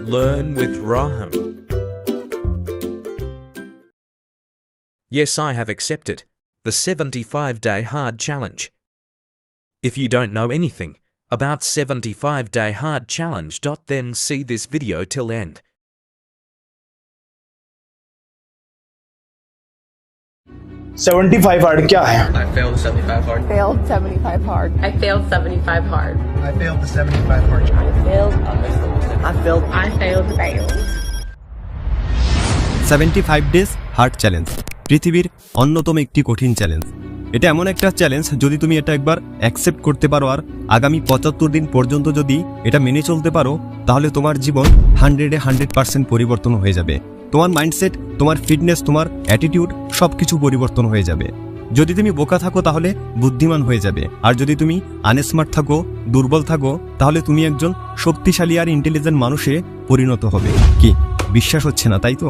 Learn with Raham. Yes, I have accepted the 75-day hard challenge. If you don't know anything about 75-day hard challenge, then see this video till end. hard क्या है? I failed 75 hard. Failed 75 hard. I failed 75 hard. I failed the 75 hard. I failed. 75 days hard challenge পৃথিবীর অন্যতম একটি কঠিন challenge. এটা এমন একটা challenge, যদি তুমি এটা একবার অ্যাকসেপ্ট করতে পারো আর আগামী 75 দিন পর্যন্ত যদি এটা মেনে চলতে পারো, তাহলে তোমার জীবন 100% পরিবর্তন হয়ে যাবে। তোমার মাইন্ডসেট, তোমার ফিটনেস, তোমার অ্যাটিটিউড সবকিছু পরিবর্তন হয়ে যাবে। যদি তুমি বোকা থাকো তাহলে বুদ্ধিমান হয়ে যাবে, আর যদি তুমি আনস্মার্ট থাকো, দুর্বল থাকো, তাহলে তুমি একজন শক্তিশালী আর ইন্টেলিজেন্ট মানুষে পরিণত হবে। কি বিশ্বাস হচ্ছে না, তাই তো?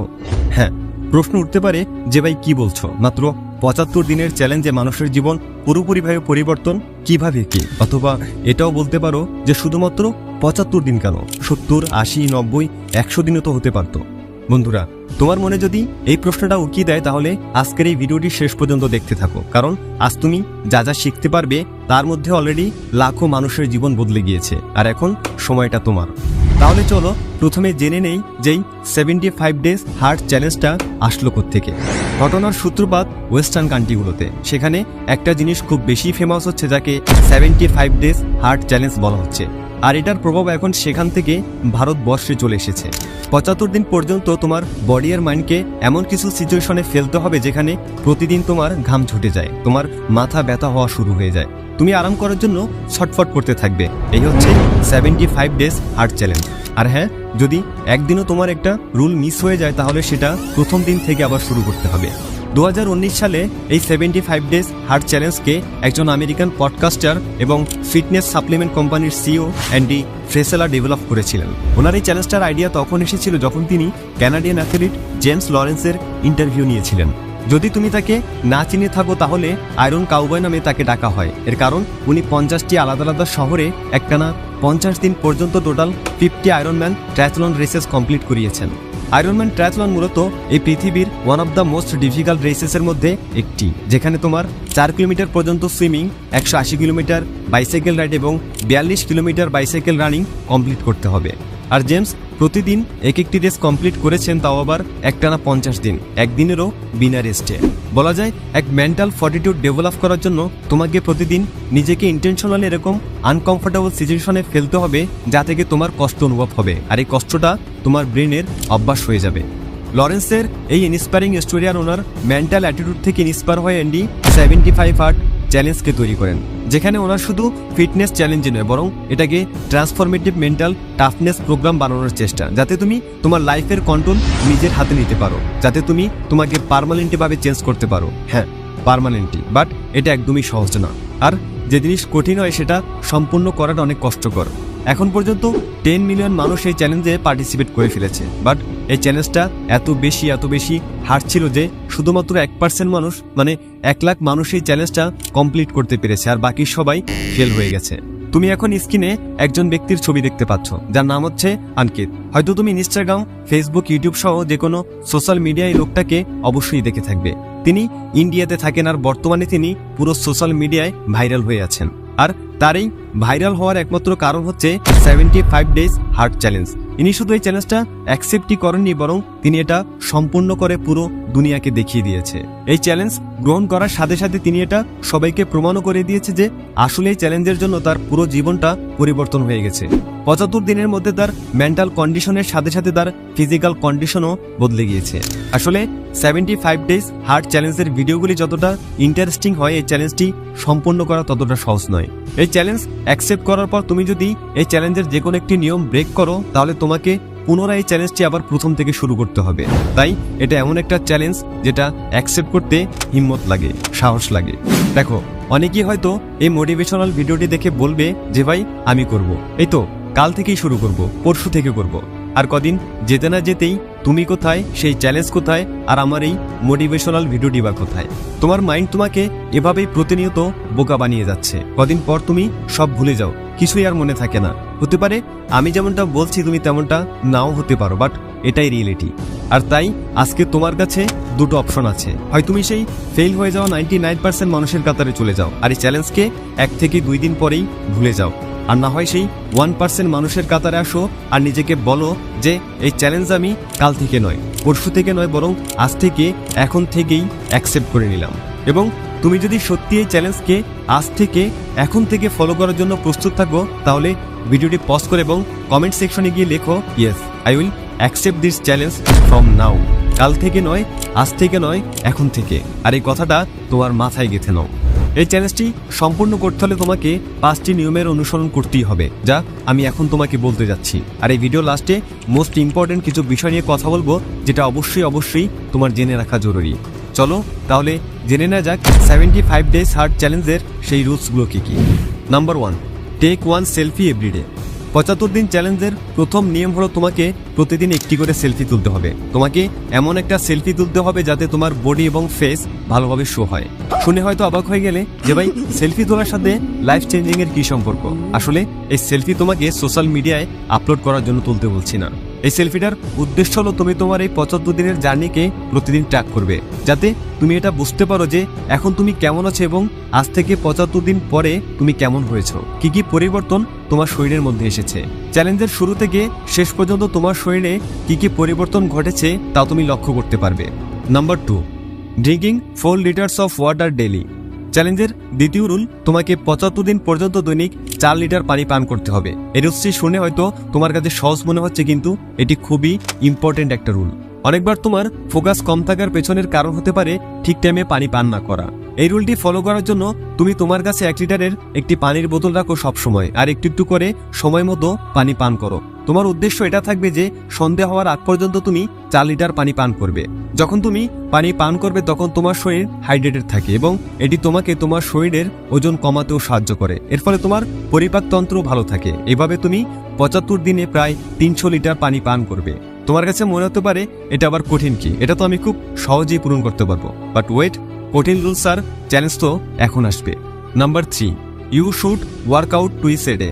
হ্যাঁ, প্রশ্ন উঠতে পারে যে ভাই কি বলছো, মাত্র 75 দিনের চ্যালেঞ্জে মানুষের জীবন পুরোপুরিভাবে পরিবর্তন কিভাবে কি? অথবা এটাও বলতে পারো যে শুধুমাত্র 75 দিন কেন, 70, 80, 90, 100 দিনও তো হতে পারতো। বন্ধুরা, তোমার মনে যদি এই প্রশ্নটা উকিয়ে দেয়, তাহলে আজকের এই ভিডিওটি শেষ পর্যন্ত দেখতে থাকো, কারণ আজ তুমি যা যা শিখতে পারবে তার মধ্যে অলরেডি লাখো মানুষের জীবন বদলে গিয়েছে, আর এখন সময়টা তোমার। তাহলে চলো প্রথমে জেনে নেই যেই 75 ডেজ হার্ড চ্যালেঞ্জটা আসলো কোত্থেকে। ঘটনার সূত্রপাত ওয়েস্টার্ন কান্ট্রিগুলোতে। সেখানে একটা জিনিস খুব বেশি ফেমাস হচ্ছে, যাকে 75 ডেজ হার্ড চ্যালেঞ্জ বলা হচ্ছে, আর এটার প্রভাব এখন সেখান থেকে ভারতবর্ষে চলে এসেছে। 75 দিন পর্যন্ত তোমার বডি আর মাইন্ডকে এমন কিছু সিচুয়েশনে ফেলতে হবে যেখানে প্রতিদিন তোমার ঘাম ছুটে যায়, তোমার মাথা ব্যথা হওয়া শুরু হয়ে যায়, তুমি আরাম করার জন্য ছটফট করতে থাকবে। এই হচ্ছে 75 ডেজ হার্ড চ্যালেঞ্জ। আর হ্যাঁ, যদি একদিনও তোমার একটা রুল মিস হয়ে যায়, তাহলে সেটা প্রথম দিন থেকে আবার শুরু করতে হবে। 2019 সালে এই 75 ডেজ হার্ড চ্যালেঞ্জকে একজন আমেরিকান পডকাস্টার এবং ফিটনেস সাপ্লিমেন্ট কোম্পানির সিইও অ্যান্ডি ফ্রেসেলা ডেভেলপ করেছিলেন। ওনার এই চ্যালেঞ্জটার আইডিয়া তখন এসেছিল যখন তিনি ক্যানাডিয়ান অ্যাথলিট জেমস লরেন্সের ইন্টারভিউ নিয়েছিলেন। যদি তুমি তাকে না চিনে থাকো, তাহলে আয়রন কাউবয় নামে তাকে ডাকা হয়। এর কারণ উনি 50টি আলাদা আলাদা শহরে একটানা 50 দিন পর্যন্ত total 50 ironman triathlon races complete করিয়েছেন। আয়রনম্যান ট্রায়াথলন মূলত এই পৃথিবীর one of the most difficult রেসেসের মধ্যে একটি, যেখানে তোমার 4 কিলোমিটার পর্যন্ত সুইমিং, 180 কিলোমিটার বাইসাইকেল রাইড এবং 42 কিলোমিটার বাইসাইকেল রানিং কমপ্লিট করতে হবে। আর জেমস প্রতিদিন একটি রেস কমপ্লিট করেছেন, তাও আবার একটানা 50 দিন, একদিনেরও বিনা রেস্টে। বলা যায় এক মেন্টাল ফর্টিটিউড ডেভেলপ করার জন্য তোমাকে প্রতিদিন নিজেকে ইন্টেনশনালি এরকম আনকমফোর্টেবল সিচুয়েশনে ফেলতে হবে যা থেকে তোমার কষ্ট অনুভব হবে, আর এই কষ্টটা তোমার ব্রেনের অভ্যাস হয়ে যাবে। লরেন্সের এই ইন্সপায়ারিং স্টোরি আর ওনার মেন্টাল অ্যাটিটিউড থেকে ইন্সপায়ার হয়ে অ্যান্ডি 75 হার্ড চ্যালেঞ্জকে তৈরি করেন, যেখানে ওনার শুধু ফিটনেস চ্যালেঞ্জ নয়, বরং এটাকে ট্রান্সফরমেটিভ মেন্টাল টাফনেস প্রোগ্রাম বানানোর চেষ্টা, যাতে তুমি তোমার লাইফের কন্ট্রোল নিজের হাতে নিতে পারো, যাতে তুমি তোমাকে পার্মানেন্টভাবে চেঞ্জ করতে পারো। হ্যাঁ, পার্মানেন্টলি, বাট এটা একদমই সহজ না। আর যে জিনিস কঠিন হয় সেটা সম্পূর্ণ করাটা অনেক কষ্টকর। এখন পর্যন্ত 10 মিলিয়ন মানুষ এই চ্যালেঞ্জে পার্টিসিপেট করে ফেলেছে, বাট এই চ্যালেঞ্জটা এত বেশি হার্ড ছিল যে শুধুমাত্র 1% মানুষ, মানে 1 লাখ মানুষ এই চ্যালেঞ্জটা কমপ্লিট করতে পেরেছে, আর বাকি সবাই ফেল হয়ে গেছে। তুমি এখন স্ক্রিনে একজন ব্যক্তির ছবি দেখতে পাচ্ছ, যার নাম হচ্ছে আনকিত। হয়তো তুমি ইনস্টাগ্রাম, ফেসবুক, ইউটিউব সহ যে কোনো সোশ্যাল মিডিয়ায় এই লোকটাকে অবশ্যই দেখে থাকবে। তিনি ইন্ডিয়াতে থাকেন, আর বর্তমানে তিনি পুরো সোশ্যাল মিডিয়ায় ভাইরাল হয়ে আছেন। আর তার এই ভাইরাল হওয়ার একমাত্র কারণ হচ্ছে 75 ডেজ হার্ড চ্যালেঞ্জ। ইনি শুধু এই চ্যালেঞ্জটা অ্যাকসেপ্টই করেননি, বরং তিনি এটা সম্পূর্ণ করে পুরো দুনিয়াকে দেখিয়ে দিয়েছে। এই চ্যালেঞ্জ গ্রহণ করার সাথে সাথে তিনি এটা সবাইকে প্রমাণও করে দিয়েছে যে আসলে এই চ্যালেঞ্জের জন্য তার পুরো জীবনটা পরিবর্তন হয়ে গেছে। 75 দিনের মধ্যে তার মেন্টাল কন্ডিশনের সাথে সাথে তার ফিজিক্যাল কন্ডিশনও বদলে গিয়েছে। আসলে 75 ডেজ হার্ড চ্যালেঞ্জের ভিডিওগুলি যতটা ইন্টারেস্টিং হয়, এই চ্যালেঞ্জটি সম্পূর্ণ করা ততটা সহজ নয়। এই চ্যালেঞ্জ অ্যাকসেপ্ট করার পর তুমি যদি এই চ্যালেঞ্জের যে কোনো একটি নিয়ম ব্রেক করো, তাহলে তোমাকে পুনরায় এই চ্যালেঞ্জটি আবার প্রথম থেকে শুরু করতে হবে। তাই এটা এমন একটা চ্যালেঞ্জ যেটা অ্যাকসেপ্ট করতে হিম্মত লাগে, সাহস লাগে। দেখো, অনেকেই হয়তো এই মোটিভেশনাল ভিডিওটি দেখে বলবে যে ভাই আমি করব, এই তো কাল থেকেই শুরু করব, পরশু থেকে করব। আর কদিন যেতে না যেতেই তুমি কোথায়, সেই চ্যালেঞ্জ কোথায়, আর আমার এই মোটিভেশনাল ভিডিওটি বা কোথায়? তোমার মাইন্ড তোমাকে এভাবেই প্রতিনিয়ত বোকা বানিয়ে যাচ্ছে। কদিন পর তুমি সব ভুলে যাও, কিছুই আর মনে থাকে না। হতে পারে আমি যেমনটা বলছি তুমি তেমনটা নাও হতে পারো, বাট এটাই রিয়েলিটি। আর তাই আজকে তোমার কাছে দুটো অপশন আছে, হয় তুমি সেই ফেল হয়ে যাওয়া 99% মানুষের কাতারে চলে যাও আর এই চ্যালেঞ্জকে 1 থেকে 2 দিন পরেই ভুলে যাও, আর না হয় সেই 1% মানুষের কাতারে আসো আর নিজেকে বলো যে এই চ্যালেঞ্জ আমি কাল থেকে নয়, পরশু থেকে নয়, বরং আজ থেকে, এখন থেকেই অ্যাকসেপ্ট করে নিলাম। এবং তুমি যদি সত্যি এই চ্যালেঞ্জকে আজ থেকে, এখন থেকে ফলো করার জন্য প্রস্তুত থাকো, তাহলে ভিডিওটি পজ করে এবং কমেন্ট সেকশনে গিয়ে লেখো yes I will accept this challenge from now. কাল থেকে নয়, আজ থেকে নয়, এখন থেকে। আর এই কথাটা তোমার মাথায় গেঁথে নাও। এই চ্যালেঞ্জটি সম্পূর্ণ করতে হলে তোমাকে 5টি নিয়মের অনুসরণ করতেই হবে, যা আমি এখন তোমাকে বলতে যাচ্ছি। আর এই ভিডিও লাস্টে মোস্ট ইম্পর্টেন্ট কিছু বিষয় নিয়ে কথা বলবো, যেটা অবশ্যই তোমার জেনে রাখা জরুরি। চলো তাহলে জেনে নেওয়া যাক 75 ডেজ হার্ড চ্যালেঞ্জের সেই রুলসগুলো কী কী। Number 1, take 1 selfie everyday. 75 দিন চ্যালেঞ্জের প্রথম নিয়ম হলো তোমাকে প্রতিদিন একটি করে সেলফি তুলতে হবে। তোমাকে এমন একটা সেলফি তুলতে হবে যাতে তোমার বডি এবং ফেস ভালোভাবে শো হয়। শুনে হয়তো অবাক হয়ে গেলে যে ভাই সেলফি তোলার সাথে লাইফ চেঞ্জিং এর কি সম্পর্ক? আসলে এই সেলফি তোমাকে সোশ্যাল মিডিয়ায় আপলোড করার জন্য তুলতে বলছি না। এই সেলফিটার উদ্দেশ্য হলো তুমি তোমার এই 75 দিনের জার্নিকে প্রতিদিন ট্র্যাক করবে, যাতে তুমি এটা বুঝতে পারো যে এখন তুমি কেমন আছো এবং আজ থেকে 75 দিন পরে তুমি কেমন হয়েছো, কি কি পরিবর্তন তোমার শরীরের মধ্যে এসেছে। চ্যালেঞ্জের শুরু থেকে শেষ পর্যন্ত তোমার শরীরে কি কি পরিবর্তন ঘটেছে তা তুমি লক্ষ্য করতে পারবে। Number 2, drinking 4 litres of water daily. চ্যালেঞ্জের দ্বিতীয় রুল, তোমাকে 75 দিন পর্যন্ত দৈনিক 4 লিটার পানি পান করতে হবে। এই রুলটি শুনে হয়তো তোমার কাছে সহজ মনে হচ্ছে, কিন্তু এটি খুবই ইম্পর্টেন্ট একটা রুল। অনেকবার তোমার ফোকাস কম থাকার পেছনের কারণ হতে পারে ঠিক টাইমে পানি পান না করা। এই রুলটি ফলো করার জন্য তুমি তোমার কাছে 1 লিটারের একটি পানির বোতল রাখো সবসময়, আর একটু একটু করে সময় মতো পানি পান করো। তোমার উদ্দেশ্য এটা থাকবে যে সন্ধ্যা হওয়ার আগ পর্যন্ত তুমি 4 লিটার পানি পান করবে। যখন তুমি পানি পান করবে তখন তোমার শরীর হাইড্রেটেড থাকে এবং এটি তোমাকে তোমার শরীরের ওজন কমাতেও সাহায্য করে। এর ফলে তোমার পরিপাকতন্ত্র ভালো থাকে। এভাবে তুমি 75 দিনে প্রায় 300 লিটার পানি পান করবে। তোমার কাছে মনে হতে পারে এটা আবার কঠিন কি, এটা তো আমি খুব সহজেই পূরণ করতে পারবো। বাট ওয়েট, কঠিন রুলস আর চ্যালেঞ্জ তো এখন আসবে। Number 3, you should workout twice a day.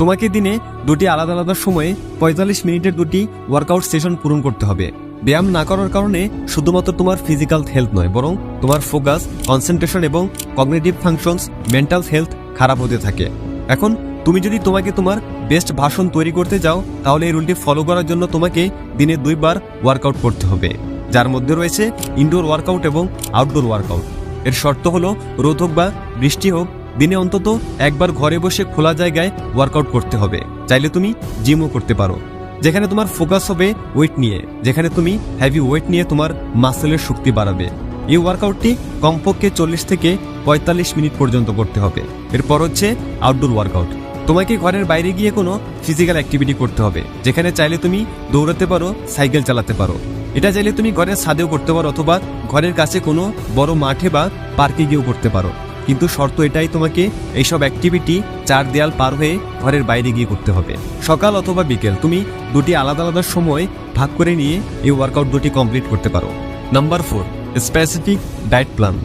তোমাকে দিনে 2টি আলাদা আলাদা সময়ে 45 মিনিটের 2টি ওয়ার্কআউট সেশন পূরণ করতে হবে। ব্যায়াম না করার কারণে শুধুমাত্র তোমার ফিজিক্যাল হেলথ নয়, বরং তোমার ফোকাস, কনসেন্ট্রেশন এবং কগনিটিভ ফাংশনস, মেন্টাল হেলথ খারাপ হতে থাকে। এখন তুমি যদি তোমাকে তোমার বেস্ট ভার্সন তৈরি করতে যাও, তাহলে এই রুলটি ফলো করার জন্য তোমাকে দিনে 2 বার ওয়ার্কআউট করতে হবে, যার মধ্যে রয়েছে ইনডোর ওয়ার্কআউট এবং আউটডোর ওয়ার্কআউট। এর শর্ত হলো রোদ হোক বা বৃষ্টি হোক, দিনে অন্তত একবার ঘরে বসে খোলা জায়গায় ওয়ার্কআউট করতে হবে। চাইলে তুমি জিমও করতে পারো, যেখানে তোমার ফোকাস হবে ওয়েট নিয়ে, যেখানে তুমি হেভি ওয়েট নিয়ে তোমার মাসেলের শক্তি বাড়াবে। এই ওয়ার্কআউটটি কমপক্ষে 40 থেকে 45 মিনিট পর্যন্ত করতে হবে। এরপর হচ্ছে আউটডোর ওয়ার্কআউট। তোমাকে ঘরের বাইরে গিয়ে কোনো ফিজিক্যাল অ্যাক্টিভিটি করতে হবে, যেখানে চাইলে তুমি দৌড়াতে পারো, সাইকেল চালাতে পারো। এটা চাইলে তুমি ঘরের ছাদেও করতে পারো, অথবা ঘরের কাছে কোনো বড় মাঠে বা পার্কে গিয়েও করতে পারো। কিন্তু শর্ত এটাই, তোমাকে এইসব অ্যাক্টিভিটি 4 দেয়াল পার হয়ে ঘরের বাইরে গিয়ে করতে হবে। সকাল অথবা বিকেল তুমি 2টি আলাদা আলাদা সময় ভাগ করে নিয়ে এই ওয়ার্কআউট 2টি কমপ্লিট করতে পারো। Number 4, specific diet plan.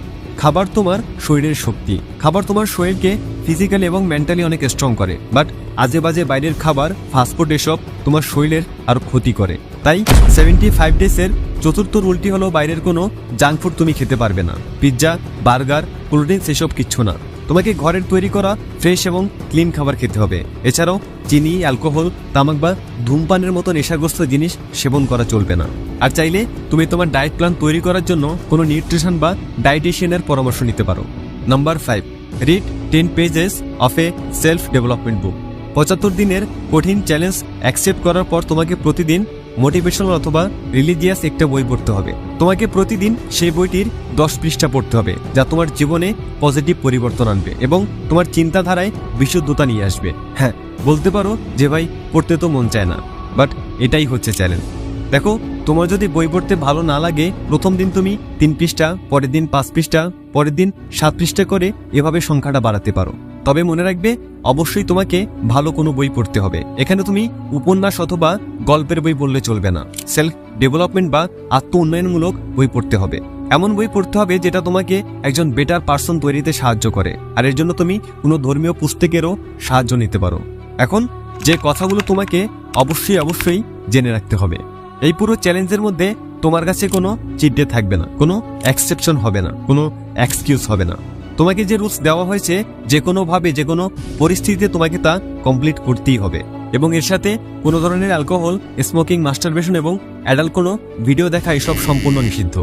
খাবার তোমার শরীরের শক্তি। খাবার তোমার শরীরকে ফিজিক্যালি এবং মেন্টালি অনেক স্ট্রং করে, বাট আজে বাজে বাইরের খাবার, ফাস্টফুড এসব তোমার শরীরের আরো ক্ষতি করে। তাই 75 ডেজের চতুর্থ রুলটি হলো বাইরের কোনো জাঙ্ক ফুড তুমি খেতে পারবে না। পিৎজা, বার্গার, কোল্ড ড্রিঙ্কস এসব কিচ্ছু না। তোমাকে ঘরের তৈরি করা ফ্রেশ এবং ক্লিন খাবার খেতে হবে। এছাড়াও চিনি, অ্যালকোহল, তামাক বা ধূমপানের মতো নেশাগ্রস্ত জিনিস সেবন করা চলবে না। আর চাইলে তুমি তোমার ডায়েট প্ল্যান তৈরি করার জন্য কোনো নিউট্রিশন বা ডায়েটিশিয়ানের পরামর্শ নিতে পারো। Number 5, read 10 pages of a self development book. 75 দিনের কঠিন চ্যালেঞ্জ অ্যাকসেপ্ট করার পর তোমাকে প্রতিদিন মোটিভেশনাল অথবা রিলিজিয়াস একটা বই পড়তে হবে। তোমাকে প্রতিদিন সেই বইটির 10 পৃষ্ঠা পড়তে হবে, যা তোমার জীবনে পজিটিভ পরিবর্তন আনবে এবং তোমার চিন্তাধারায় বিশুদ্ধতা নিয়ে আসবে। হ্যাঁ, বলতে পারো যে ভাই পড়তে তো মন চায় না, বাট এটাই হচ্ছে চ্যালেঞ্জ। দেখো, তোমার যদি বই পড়তে ভালো না লাগে, প্রথম দিন তুমি 3 পৃষ্ঠা, পরের দিন 5 পৃষ্ঠা, পরের দিন 7 পৃষ্ঠা করে এভাবে সংখ্যাটা বাড়াতে পারো। তবে মনে রাখবে অবশ্যই তোমাকে ভালো কোনো বই পড়তে হবে। এখানে তুমি উপন্যাস অথবা গল্পের বই বললে চলবে না, সেলফ ডেভেলপমেন্ট বা আত্ম উন্নয়নমূলক বই পড়তে হবে। এমন বই পড়তে হবে যেটা তোমাকে একজন বেটার পার্সন তৈরিতে সাহায্য করে, আর এর জন্য তুমি কোনো ধর্মীয় পুস্তকেরও সাহায্য নিতে পারো। এখন যে কথাগুলো তোমাকে অবশ্যই জেনে রাখতে হবে, এই পুরো চ্যালেঞ্জের মধ্যে তোমার কাছে কোনো চিট ডে থাকবে না, কোনো এক্সেপশন হবে না, কোনো এক্সকিউজ হবে না। তোমাকে যে রুলস দেওয়া হয়েছে যে কোনোভাবে যে কোনো পরিস্থিতিতে তোমাকে তা কমপ্লিট করতেই হবে, এবং এর সাথে কোনো ধরনের অ্যালকোহল, স্মোকিং, মাস্টারবেশন এবং অ্যাডাল্ট কোনো ভিডিও দেখা এসব সম্পূর্ণ নিষিদ্ধ।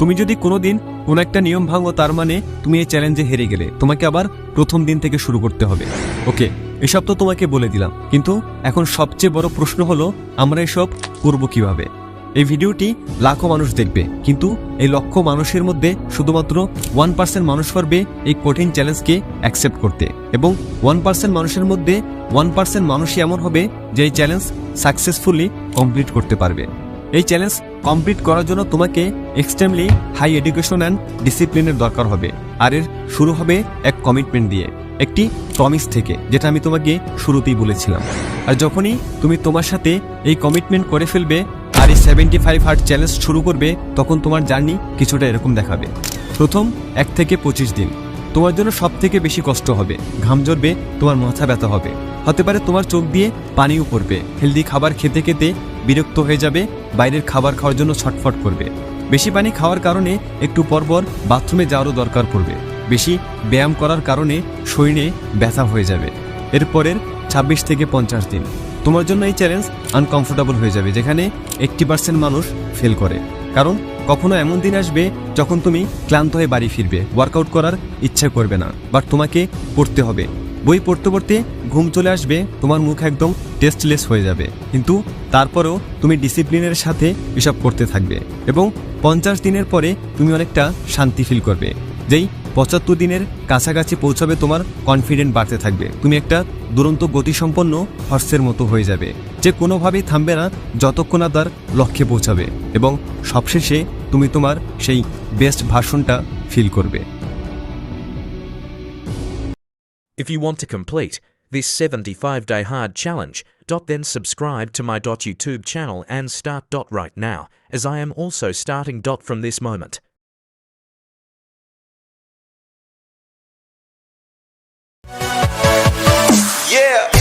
তুমি যদি কোনোদিন কোনো একটা নিয়ম ভাঙো তার মানে তুমি এই চ্যালেঞ্জে হেরে গেলে, তোমাকে আবার প্রথম দিন থেকে শুরু করতে হবে। ওকে, এসব তো তোমাকে বলে দিলাম, কিন্তু এখন সবচেয়ে বড় প্রশ্ন হলো আমরা এসব করব কিভাবে? এই ভিডিওটি লাখো মানুষ দেখবে, কিন্তু এই লক্ষ মানুষের মধ্যে শুধুমাত্র 1% মানুষ পারবে এই কঠিন চ্যালেঞ্জকে অ্যাকসেপ্ট করতে, এবং 1% মানুষের মধ্যে 1% মানুষই এমন হবে যে এই চ্যালেঞ্জ সাকসেসফুলি কমপ্লিট করতে পারবে। এই চ্যালেঞ্জ কমপ্লিট করার জন্য তোমাকে এক্সট্রিমলি হাই এডুকেশন অ্যান্ড ডিসিপ্লিনের দরকার হবে, আর এর শুরু হবে এক কমিটমেন্ট দিয়ে, একটি প্রমিস থেকে, যেটা আমি তোমাকে শুরুতেই বলেছিলাম। আর যখনই তুমি তোমার সাথে এই কমিটমেন্ট করে ফেলবে আর এই 75 হার্ট চ্যালেঞ্জ শুরু করবে, তখন তোমার জার্নি কিছুটা এরকম দেখাবে। প্রথম 1 থেকে 25 দিন তোমার জন্য সব থেকে বেশি কষ্ট হবে, ঘাম ঝরবে, তোমার মাথা ব্যথা হবে, হতে পারে তোমার চোখ দিয়ে পানিও পড়বে, হেলদি খাবার খেতে খেতে বিরক্ত হয়ে যাবে, বাইরের খাবার খাওয়ার জন্য ছটফট করবে, বেশি পানি খাওয়ার কারণে একটু পরপর বাথরুমে যাওয়ারও দরকার পড়বে, বেশি ব্যায়াম করার কারণে শরীরে ব্যথা হয়ে যাবে। এরপরের 26 থেকে 50 দিন তোমার জন্য এই চ্যালেঞ্জ আনকমফোর্টেবল হয়ে যাবে, যেখানে 80% মানুষ ফেল করে। কারণ কখনো এমন দিন আসবে যখন তুমি ক্লান্ত হয়ে বাড়ি ফিরবে, ওয়ার্কআউট করার ইচ্ছা করবে না, বাট তোমাকে পড়তে হবে। বই পড়তে পড়তে ঘুম চলে আসবে, তোমার মুখ একদম টেস্টলেস হয়ে যাবে, কিন্তু তারপরেও তুমি ডিসিপ্লিনের সাথে এসব করতে থাকবে, এবং 50 দিনের পরে তুমি অনেকটা শান্তি ফিল করবে। যেই 75 দিনের কাছাকাছি পৌঁছাবে তোমার কনফিডেন্ট বাড়তে থাকবে, তুমি একটা দুরন্ত গতিসম্পন্ন হর্সের মতো হয়ে যাবে, যে কোনোভাবেই থামবে না যতক্ষণ না তার লক্ষ্যে পৌঁছাবে, এবং সবশেষে তুমি তোমার সেই বেস্ট ভার্সনটা ফিল করবে। If you want to complete this 75-day hard challenge, then subscribe to my YouTube channel and start right now, as I am also starting from this moment. Yeah.